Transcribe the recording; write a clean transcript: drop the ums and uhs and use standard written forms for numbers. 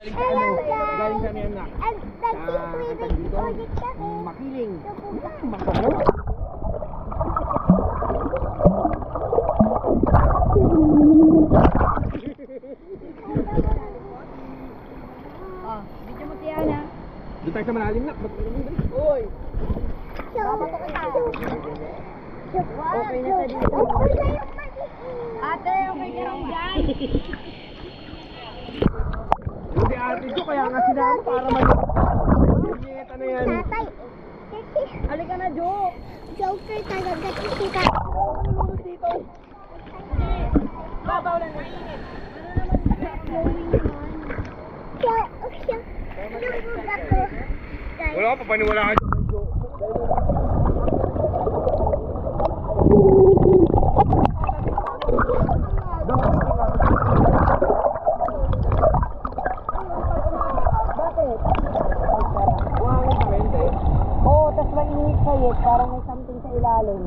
Galing kami anak. Makiling. Oh, video mo siya na. Doon tayo sa malalim na. Uy! Okay na sa dito. Ate, okay ka rin dyan. Hindi ate ko, kaya nga sinama para mag-ingeta na yan. Halika na, Jo. Joker talaga kita. Babaw lang. Wala ka, papaniwala ka. Oo, tas mainit sa'yo. Parang may something sa ilalim.